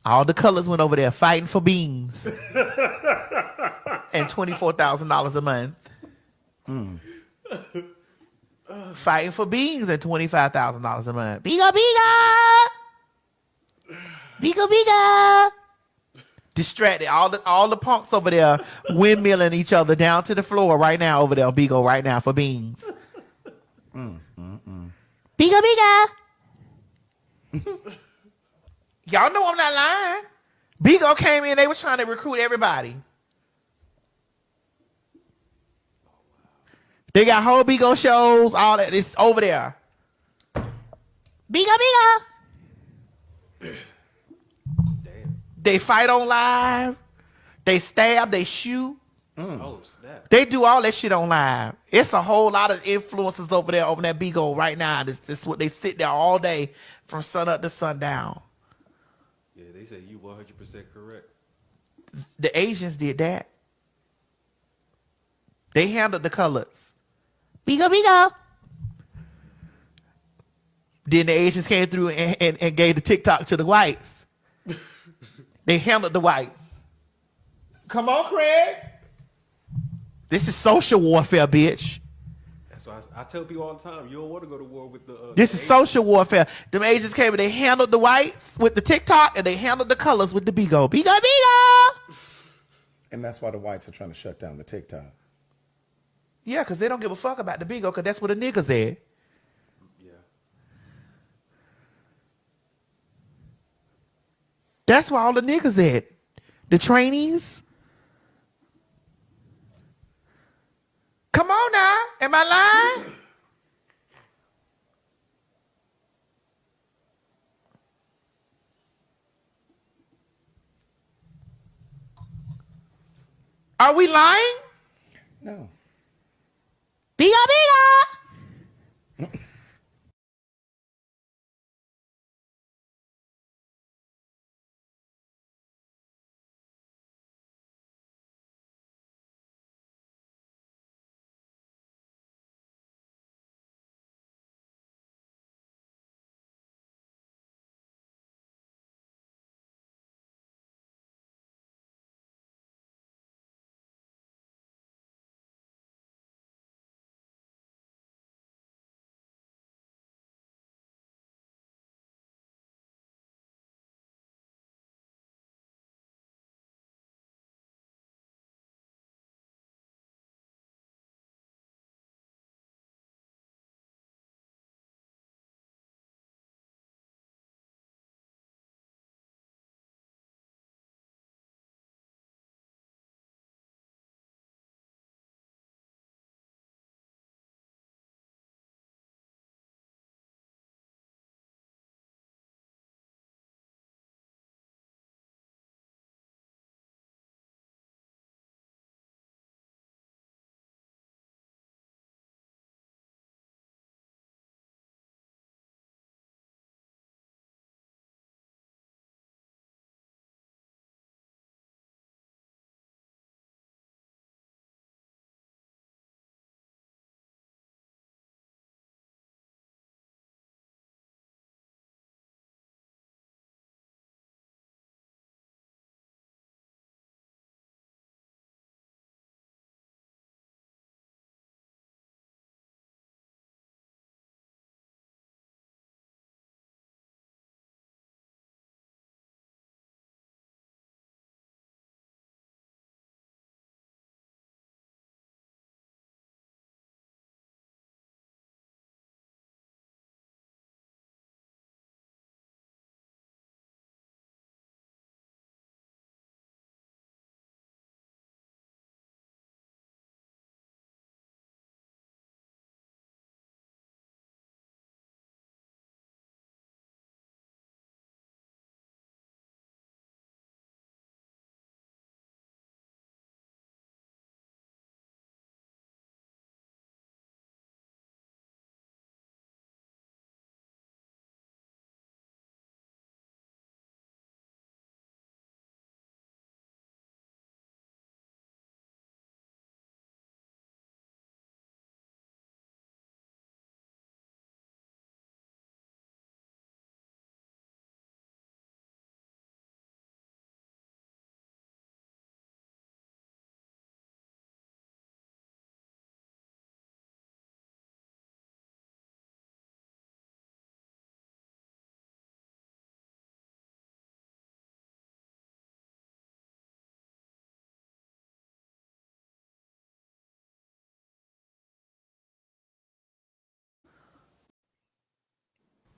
All the colors went over there fighting for beans and $24,000 a month. Fighting for beans and $25,000 a month. Biga, biga! Biga, biga! Distracted. All the punks over there windmilling each other down to the floor right now over there on Bigo right now for beans. Biga, biga! Y'all know I'm not lying. Bigo came in, they were trying to recruit everybody. They got whole Bigo shows, all that. It's over there. Bigo, bigo. Damn. They fight on live. They stab, they shoot. Oh, snap. They do all that shit on live. It's a whole lot of influencers over there over that Bigo right now. This what they sit there all day from sun up to sundown. Yeah, they say you 100% correct. The Asians did that. They handled the colors. Bigo, bigo. Then the Asians came through and gave the TikTok to the whites. They handled the whites. Come on, Craig. This is social warfare, bitch. That's why I tell people all the time, you don't want to go to war with the... This is social warfare. Them Asians came and they handled the whites with the TikTok and they handled the colors with the Bigo. Bigo, bigo. And that's why the whites are trying to shut down the TikTok. Yeah, because they don't give a fuck about the Bigo because that's what the niggas at. Yeah. That's why all the niggas at. The trainees. Come on now. Am I lying? Are we lying? No. Biga, biga.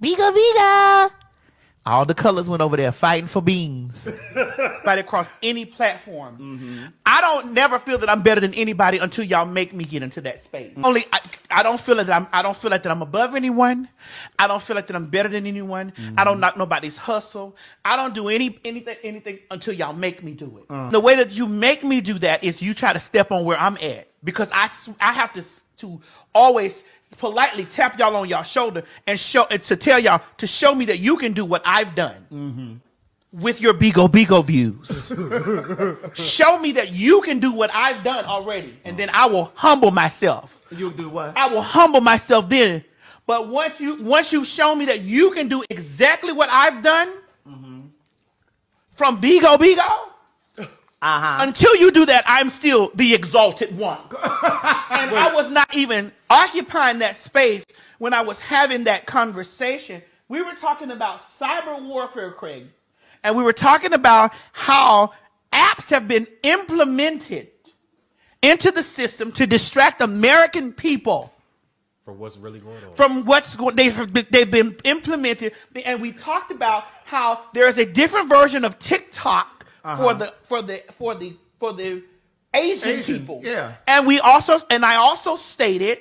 Biga biga. All the colors went over there fighting for beans. Fight across any platform. I don't never feel that I'm better than anybody until y'all make me get into that space. I don't feel like that I'm above anyone. I don't feel like that I'm better than anyone. I don't knock nobody's hustle. I don't do anything until y'all make me do it. The way that you make me do that is you try to step on where I'm at, because I have to always politely tap y'all on y'all shoulder and tell y'all to show me that you can do what I've done with your bigo views. Show me that you can do what I've done already, and then I will humble myself. You'll do what? I will humble myself then. But once you show me that you can do exactly what I've done from bigo, until you do that, I'm still the exalted one. And I was not even occupying that space when I was having that conversation. We were talking about cyber warfare, Craig. And we were talking about how apps have been implemented into the system to distract American people from what's really going on. From they've been implemented. And we talked about how there is a different version of TikTok for the Asian people. Yeah. And I also stated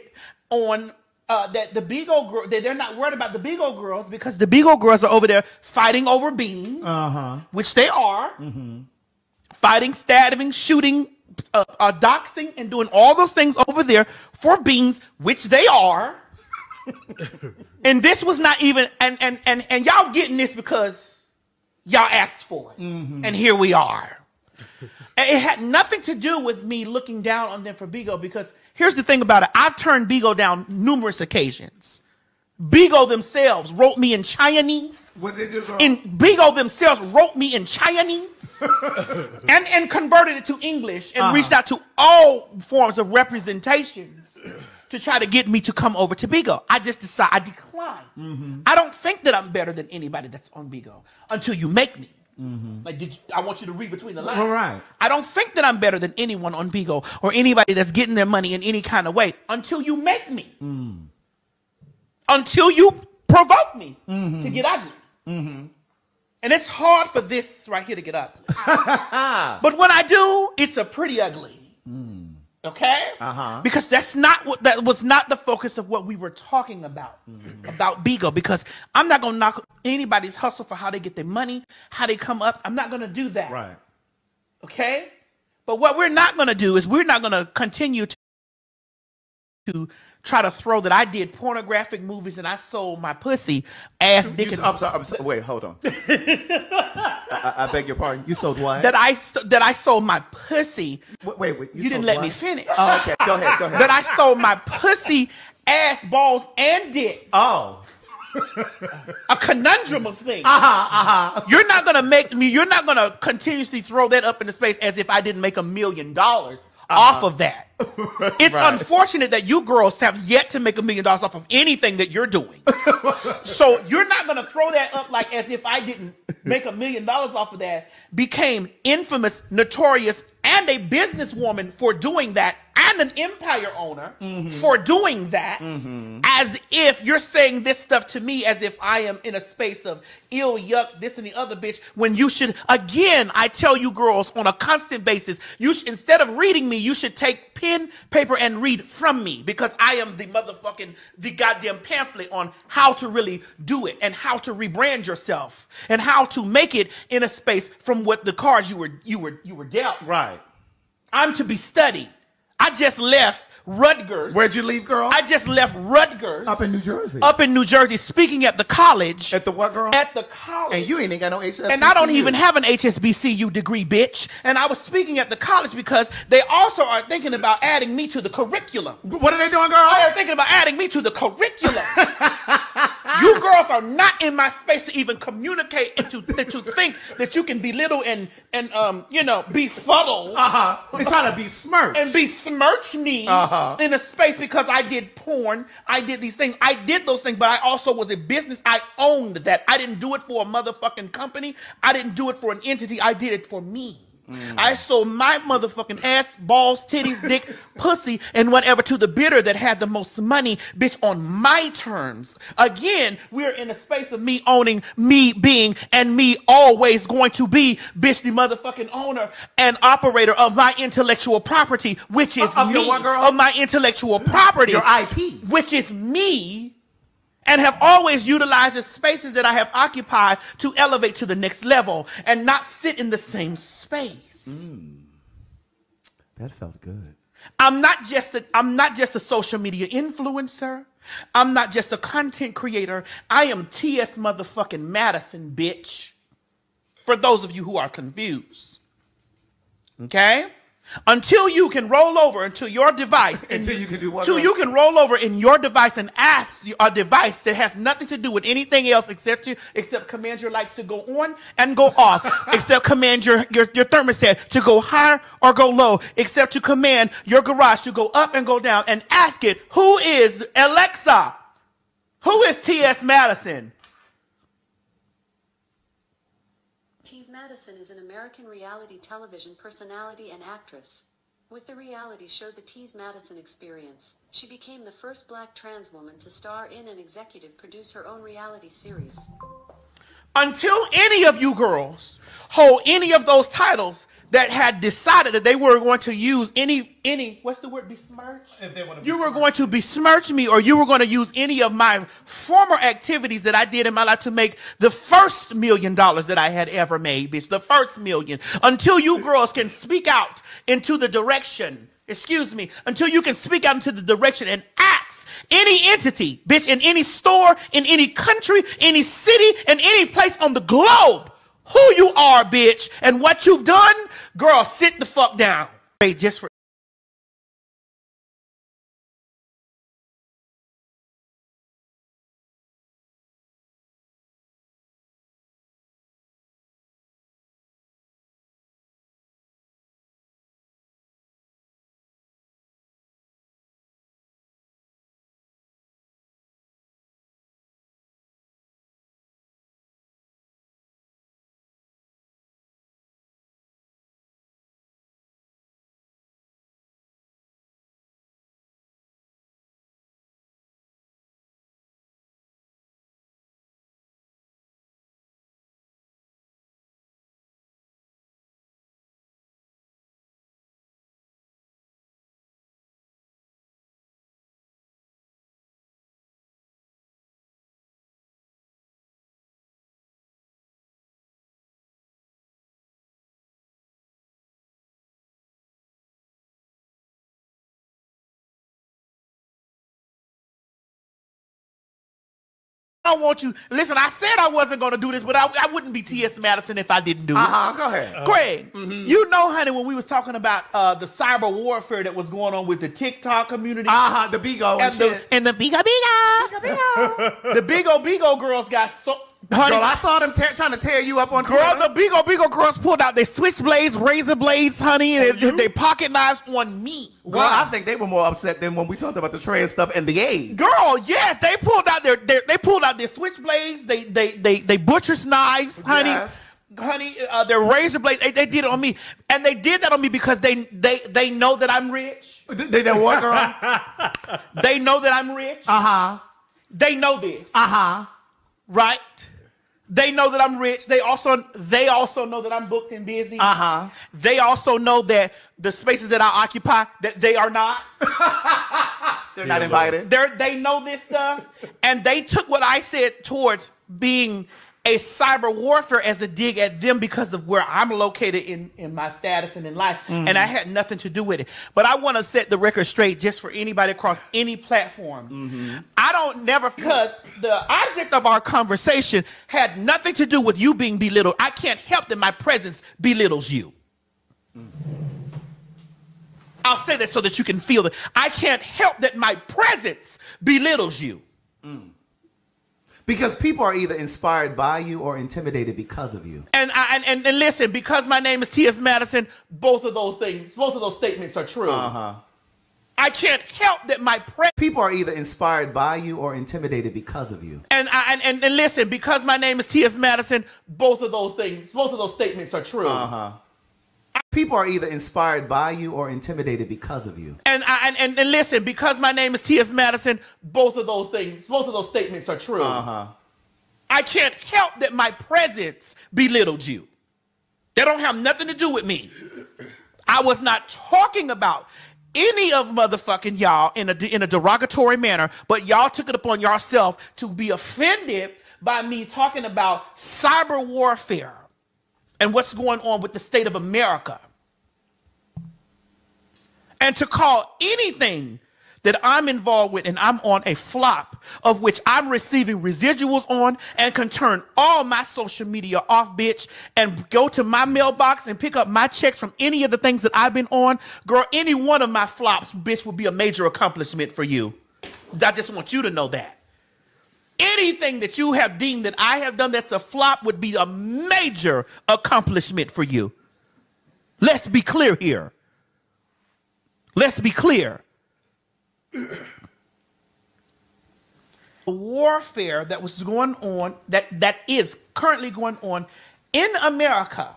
on that the Bigo girl, that they're not worried about the Bigo girls, because the Bigo girls are over there fighting over beans, which they are, fighting, stabbing, shooting, doxing, and doing all those things over there for beans, which they are. And this was not even, and y'all getting this because y'all asked for it. And here we are. And it had nothing to do with me looking down on them for Bigo, because here's the thing about it. I've turned Bigo down numerous occasions. Bigo themselves wrote me in Chinese. Was it just Bigo themselves wrote me in Chinese and converted it to English and reached out to all forms of representations to try to get me to come over to Bigo. I declined. I don't think that I'm better than anybody that's on Bigo until you make me. Like, I want you to read between the lines. All right. I don't think that I'm better than anyone on Bigo or anybody that's getting their money in any kind of way until you make me. Until you provoke me to get ugly. And it's hard for this right here to get ugly. But when I do, it's a pretty ugly. Okay? Because that was not the focus of what we were talking about Bigo. Because I'm not gonna knock anybody's hustle for how they get their money, how they come up. I'm not gonna do that. right? Okay? But what we're not gonna do is we're not gonna continue to try to throw that I did pornographic movies and I sold my pussy ass dick. I'm sorry. Wait, hold on. I beg your pardon. You sold what? That I sold my pussy. Wait. You didn't let me finish. Oh, okay. Go ahead. That I sold my pussy, ass, balls, and dick. Oh. A conundrum of things. You're not gonna continuously throw that up into space as if I didn't make $1 million off of that. It's unfortunate that you girls have yet to make $1 million off of anything that you're doing. So you're not going to throw that up like as if I didn't make $1 million off of that, became infamous, notorious, and a businesswoman for doing that, and an empire owner for doing that, as if you're saying this stuff to me as if I am in a space of ill, yuck, this and the other bitch, when you should, again, I tell you girls on a constant basis, instead of reading me, you should take pen, paper, and read from me, because I am the goddamn pamphlet on how to really do it and how to rebrand yourself and how to make it in a space from what the cards you were dealt. Right. I'm to be studied. I just left Rutgers. Where'd you leave, girl? I just left Rutgers. Up in New Jersey. Up in New Jersey, speaking at the college. At the what, girl? At the college. And you ain't got no HSBCU. And I don't even have an HSBCU degree, bitch. And I was speaking at the college because they also are thinking about adding me to the curriculum. What are they doing, girl? They are thinking about adding me to the curriculum. You girls are not in my space to even communicate and to think that you can belittle and befuddle. They're trying to besmirch. And besmirch me in a space because I did porn. I did these things. I did those things, but I also was a business. I owned that. I didn't do it for a motherfucking company. I didn't do it for an entity. I did it for me. I sold my motherfucking ass, balls, titties, dick, pussy, and whatever to the bidder that had the most money, bitch, on my terms. Again, we're in a space of me owning, me being, and me always going to be, bitch, the motherfucking owner and operator of my intellectual property, which is Of your me, what, girl? of my intellectual property. Your IP. Which is me. And have always utilized the spaces that I have occupied to elevate to the next level and not sit in the same space. That felt good. I'm not just a social media influencer. I'm not just a content creator. I am TS motherfucking Madison, bitch. For those of you who are confused. Okay? Until you can roll over into your device. Until you can do what? Until you can roll over in your device and ask a device that has nothing to do with anything else except command your lights to go on and go off. Except command your thermostat to go higher or go low. Except to command your garage to go up and go down. And ask it, who is Alexa? Who is TS Madison? TS Madison is an American reality television personality and actress. With the reality show The TS Madison Experience, she became the first black trans woman to star in and executive produce her own reality series. Until any of you girls hold any of those titles that had decided that they were going to use any what's the word, besmirch? If they want to you were going to besmirch me, or you were going to use any of my former activities that I did in my life to make the first $1 million that I had ever made, bitch, the first $1 million. Until you girls can speak out into the direction, until you can speak out into the direction and ask any entity, bitch, in any store, in any country, any city, and any place on the globe, who you are, bitch, and what you've done, girl, sit the fuck down. Wait, just for I want you. Listen, I said I wasn't going to do this, but I wouldn't be T.S. Madison if I didn't do it. Go ahead. Craig, you know, honey, when we was talking about the cyber warfare that was going on with the TikTok community. The Bigo and shit. And the Bigo. The Bigo girls got so... Honey, Girl, I saw them trying to tear you up on Twitter. Twitter. The Bigo girls pulled out their switchblades, razor blades, honey, and they pocket knives on me. Girl, I think they were more upset than when we talked about the trans stuff and the AIDS. Girl, yes, they pulled out their switchblades, they butcher's knives, honey. Yes. Honey, their razor blades, they did it on me. And they did that on me because they know that I'm rich. They know what, girl? They know that I'm rich. They know this. Right? They know that I'm rich. They also know that I'm booked and busy. They also know that the spaces that I occupy, that they are not. They're not invited. They know this stuff. And they took what I said towards being a cyber warfare as a dig at them because of where I'm located in my status and in life. And I had nothing to do with it. But I want to set the record straight just for anybody across any platform. I don't never, because the object of our conversation had nothing to do with you being belittled. I can't help that my presence belittles you. I'll say that so that you can feel that. I can't help that my presence belittles you. Because people are either inspired by you or intimidated because of you. And listen, because my name is T.S. Madison, both of those statements are true. I can't help that my people are either inspired by you or intimidated because of you. And listen, because my name is T.S. Madison, both of those statements are true. People are either inspired by you or intimidated because of you. And listen, because my name is TS Madison, both of those statements are true. I can't help that my presence belittled you. They don't have nothing to do with me. I was not talking about any of motherfucking y'all in a derogatory manner, but y'all took it upon yourself to be offended by me talking about cyber warfare and what's going on with the state of America. And to call anything that I'm involved with and I'm on a flop of which I'm receiving residuals on and can turn all my social media off, bitch, and go to my mailbox and pick up my checks from any of the things that I've been on, girl, any one of my flops, bitch, would be a major accomplishment for you. I just want you to know that. Anything that you have deemed that I have done that's a flop would be a major accomplishment for you. Let's be clear here. Let's be clear. Warfare that was going on, that is currently going on in America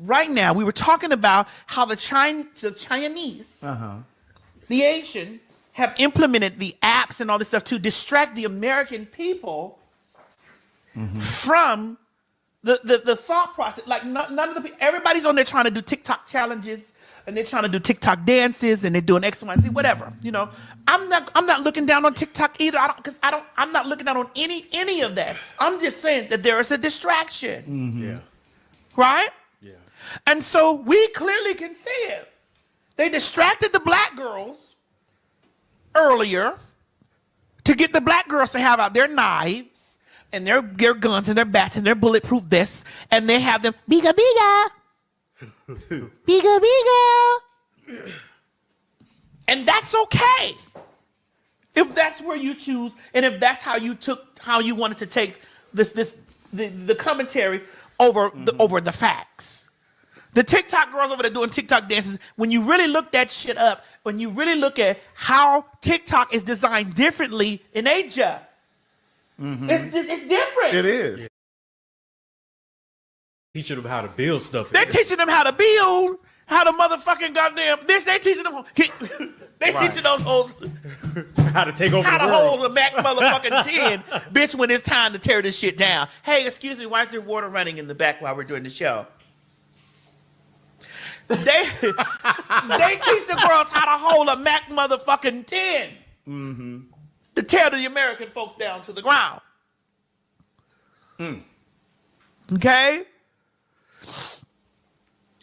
right now. We were talking about how the Chinese, the Asian, have implemented the apps and all this stuff to distract the American people from the thought process. Like none of the people, everybody's on there trying to do TikTok challenges. And they're trying to do TikTok dances, and they're doing X, Y, and Z, whatever. You know, I'm not looking down on TikTok either. I'm not looking down on any of that. I'm just saying that there is a distraction. Yeah. Right? Yeah. And so we clearly can see it. They distracted the black girls earlier to get the black girls to have out their knives and their guns and their bats and their bulletproof vests, and they have them biga biga. Biga biga. And that's okay. If that's where you choose, and if that's how you wanted to take the commentary over the facts. The TikTok girls over there doing TikTok dances, when you really look that shit up, when you really look at how TikTok is designed differently in Asia, it's different. It is. Teaching them how to build stuff. They're teaching them how to build, how to motherfucking goddamn bitch. They teaching them. Teaching those hoes how to take over how the to world. hold a Mac motherfucking 10, bitch. When it's time to tear this shit down. Hey, excuse me, why is there water running in the back while we're doing the show? They teach the girls how to hold a Mac motherfucking 10 to tear the American folks down to the ground. Okay.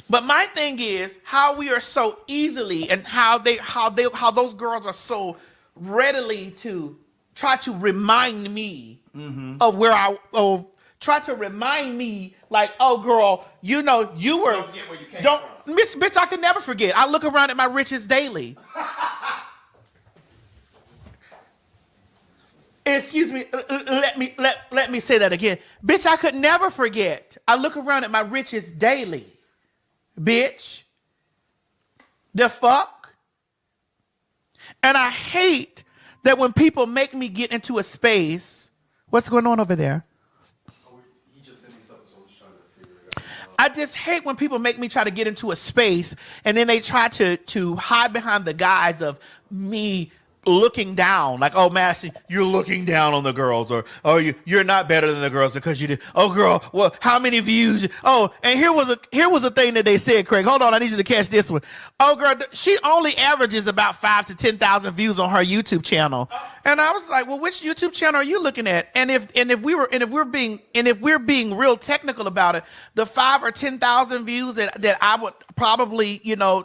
But my thing is how we are so easily, and how those girls are so readily to try to remind me of where try to remind me like, oh girl, you know, you were, don't forget where you came from. Bitch, I can never forget. I look around at my riches daily. Excuse me, let me say that again. Bitch, I could never forget. I look around at my riches daily. Bitch. The fuck? And I hate that when people make me get into a space. What's going on over there? He just sent me something, so I was trying to figure it out. I just hate when people make me try to get into a space and then they try to hide behind the guise of me looking down, like, oh, Madison, you're looking down on the girls, or oh, you're not better than the girls because you did. Oh, girl, well, how many views? Oh, and here was a thing that they said, Craig. Hold on, I need you to catch this one. Oh, girl, she only averages about 5,000 to 10,000 views on her YouTube channel, and I was like, well, which YouTube channel are you looking at? And if we're being real technical about it, the 5,000 or 10,000 views that I would probably,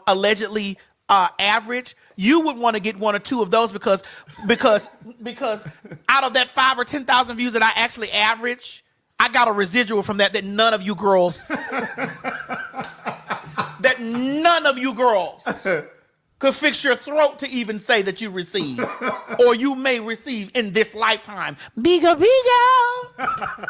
allegedly average. You would want to get one or two of those because out of that 5,000 or 10,000 views that I actually average, I got a residual from that none of you girls could fix your throat to even say that you received or you may receive in this lifetime. Biga biga,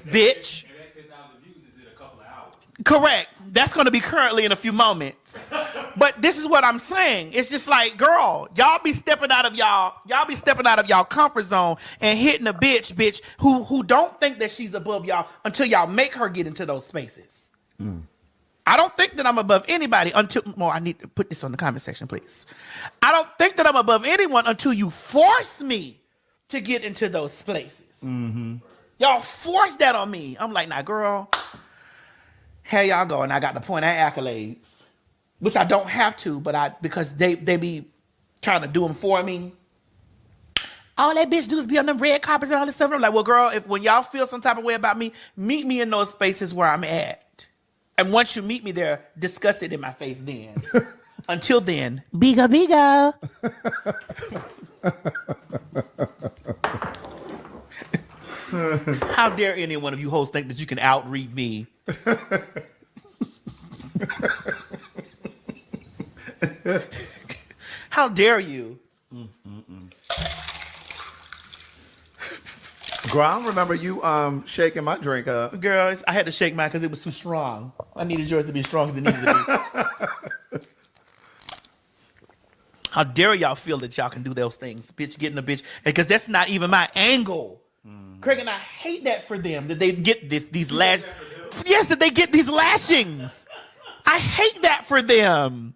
bitch. And that 10,000 views is in a couple of hours. Correct. That's going to be currently in a few moments. But this is what I'm saying. It's just like, girl, y'all be stepping out of y'all comfort zone and hitting a bitch who don't think that she's above y'all until y'all make her get into those spaces. I don't think that I'm above anybody until, well, I need to put this on the comment section, please. I don't think that I'm above anyone until you force me to get into those places. Mm-hmm. Y'all force that on me. I'm like, nah, girl, here y'all go. And I got to point at accolades, which I don't have to, but because they be trying to do them for me. All that bitch do is be on them red carpets and all this stuff. I'm like, well, girl, when y'all feel some type of way about me, meet me in those spaces where I'm at. And once you meet me there, discuss it in my face then. Until then, biga biga. How dare any one of you hoes think that you can outread me? How dare you? Girl, I don't remember you shaking my drink up. Girls, I had to shake mine because it was too strong. I needed yours to be strong as it needed to be. How dare y'all feel that y'all can do those things? Bitch getting a bitch. Because that's not even my angle. Craig and I hate that for them, that they get these lash. Yes, that they get these lashings. I hate that for them.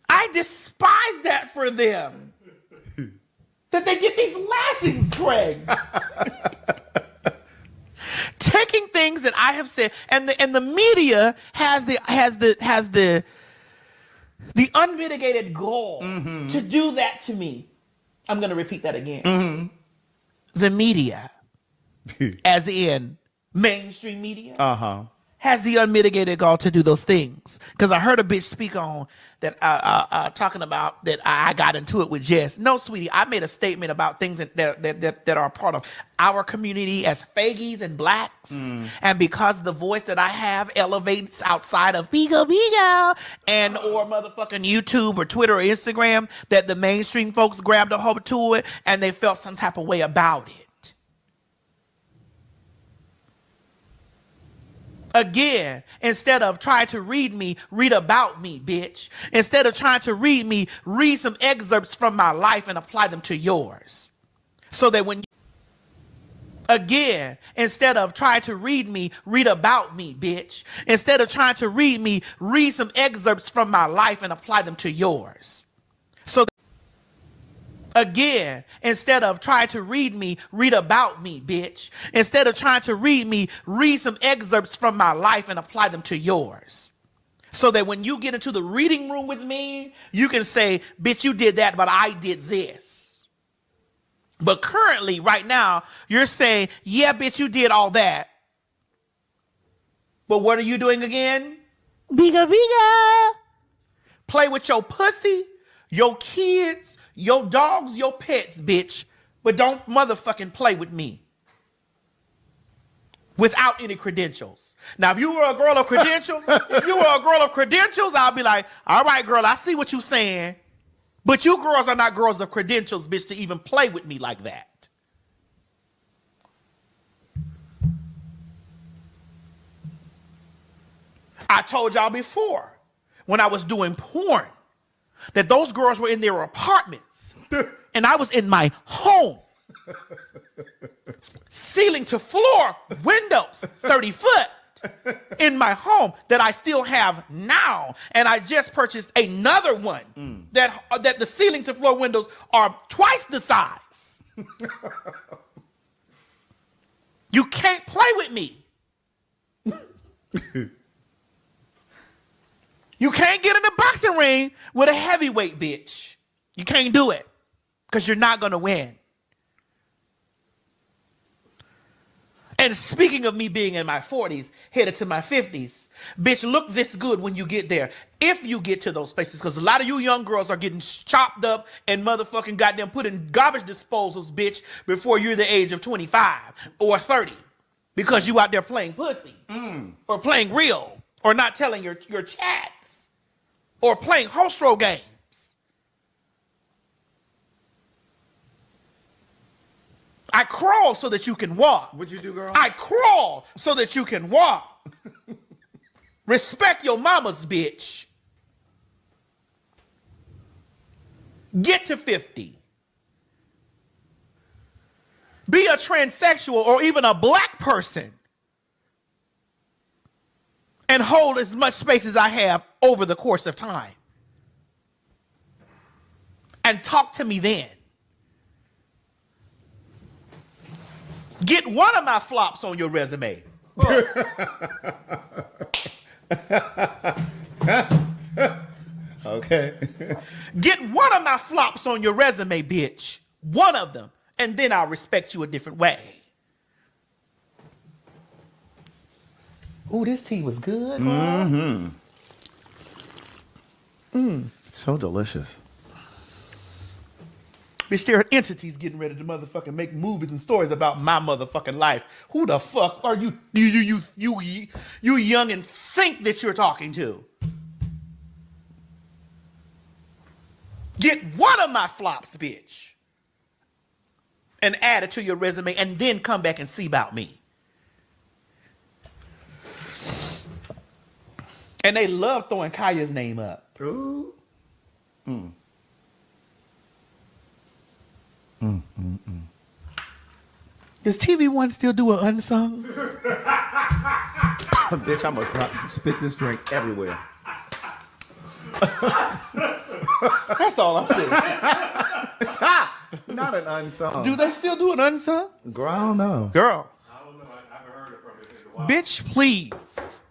I despise that for them. That they get these lashings, Craig. Taking things that I have said, and the media has the unmitigated goal to do that to me. I'm going to repeat that again. The media, as in mainstream media, has the unmitigated goal to do those things. Because I heard a bitch speak on that, talking about that I got into it with Jess. No, sweetie, I made a statement about things that are a part of our community as faggies and blacks. And because the voice that I have elevates outside of Bigo and or motherfucking YouTube or Twitter or Instagram, that the mainstream folks grabbed a hold to it and they felt some type of way about it. Again, instead of trying to read me, read about me, bitch. Instead of trying to read me, read some excerpts from my life and apply them to yours. So that when again, instead of trying to read me, read about me, bitch. Instead of trying to read me, read some excerpts from my life and apply them to yours. So again, instead of trying to read me, read about me, bitch. Instead of trying to read me, read some excerpts from my life and apply them to yours. So that when you get into the reading room with me, you can say, bitch, you did that, but I did this. But currently, right now, you're saying, yeah, bitch, you did all that. But what are you doing again? Biga biga. Play with your pussy, your kids, your dogs, your pets, bitch. But don't motherfucking play with me. Without any credentials. Now, if you were a girl of credentials, I'll be like, all right, girl, I see what you're saying. But you girls are not girls of credentials, bitch, to even play with me like that. I told y'all before, when I was doing porn, that those girls were in their apartments and I was in my home. Ceiling to floor, windows, 30 foot in my home that I still have now. And I just purchased another one that the ceiling to floor windows are twice the size. You can't play with me. You can't get in the boxing ring with a heavyweight, bitch. You can't do it because you're not going to win. And speaking of me being in my 40s, headed to my 50s, bitch, look this good when you get there. If you get to those places, because a lot of you young girls are getting chopped up and motherfucking goddamn put in garbage disposals, bitch, before you're the age of 25 or 30. Because you out there playing pussy or playing real or not telling your chats or playing hostro games. I crawl so that you can walk. What'd you do, girl? I crawl so that you can walk. Respect your mamas, bitch. Get to 50. Be a transsexual or even a black person. and hold as much space as I have over the course of time. And talk to me then. Get one of my flops on your resume. Okay. Get one of my flops on your resume, bitch. One of them. And then I'll respect you a different way. Ooh, this tea was good. Mm-hmm. It's so delicious. Bitch, there are entities getting ready to motherfucking make movies and stories about my motherfucking life. Who the fuck are you young and think that you're talking to? Get one of my flops, bitch, and add it to your resume, and then come back and see about me. And they love throwing Kaya's name up. Ooh. Does TV One still do an unsung? Bitch, I'm gonna spit this drink everywhere. That's all I'm saying. Not an unsung. Do they still do an unsung? Girl, I don't know. Girl. I don't know. I haven't heard it from it in a while. Bitch, please.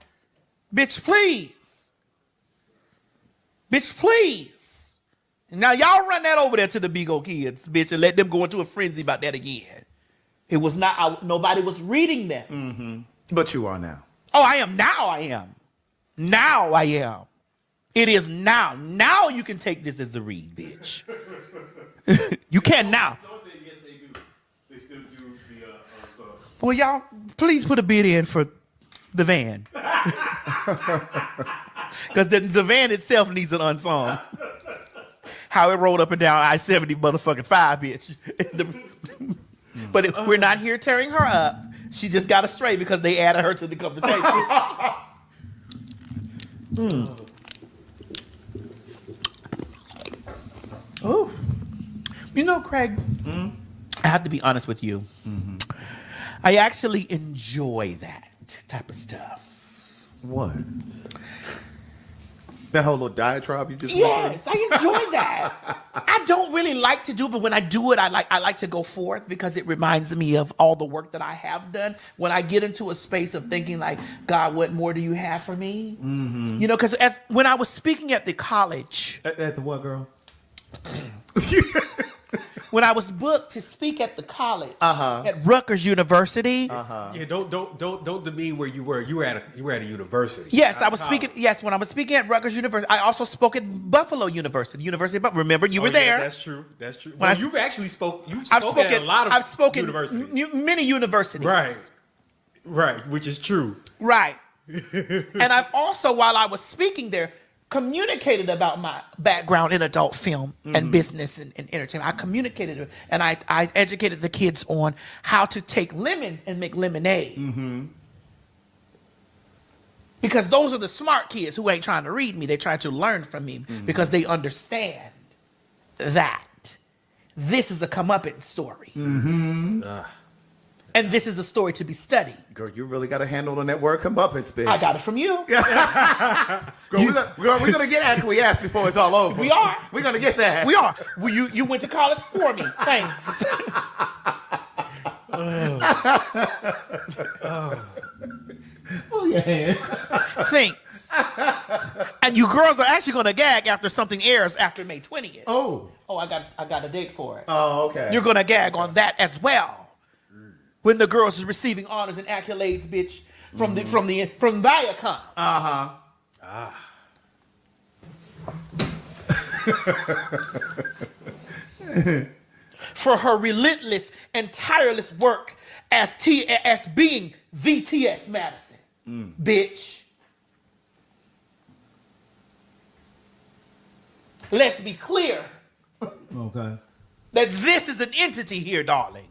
Bitch, please. Bitch, please. Now y'all run that over there to the Bigo kids, bitch, and let them go into a frenzy about that again. It was not, nobody was reading that. But you are now. Oh, I am now. I am. Now I am. It is now. Now you can take this as a read, bitch. You can now. Someone said yes, they do. They still do the unsung. Well, y'all, please put a bid in for the van. Because the van itself needs an unsung. How it rolled up and down I-70 motherfucking 5, bitch. But we're not here tearing her up. She just got astray because they added her to the conversation. Oh, you know, Craig, I have to be honest with you. I actually enjoy that type of stuff. What? That whole little diatribe you just went Yes, I enjoy that. I don't really like to do, but when I do it, I like to go forth because it reminds me of all the work that I have done. When I get into a space of thinking like, God, what more do you have for me? You know, because when I was speaking at the college, At the what, girl? when I was booked to speak at the college at Rutgers University. Yeah, don't demean where you were. You were at a university. Yes, Not I was college. speaking. Yes, when I was speaking at Rutgers University, I also spoke at Buffalo University. But remember, you were Yeah, there. that's true. That's true. When Well, I- you've actually spoke. You've I've spoken spoken at a lot of I've spoken universities. many universities. Right, which is true. Right. And I've also, while I was speaking there, communicated about my background in adult film and business and entertainment. I communicated it, and I educated the kids on how to take lemons and make lemonade. Because those are the smart kids who ain't trying to read me. They try to learn from me because they understand that this is a comeuppance story. And this is a story to be studied. Girl, you really got a handle on that word comeuppance, bitch. I got it from you. Girl, we're going to get acquiesced before it's all over. We are. We're going to get that. We are. Well, you went to college for me. Thanks. Oh, yeah. Thanks. And you girls are actually going to gag after something airs after May 20th. Oh. Oh, I got a date for it. Oh, okay. You're going to gag on that as well. When the girls is receiving honors and accolades, bitch, from Viacom. For her relentless and tireless work as being the TS Madison, bitch. Let's be clear Okay. that this is an entity here, darling.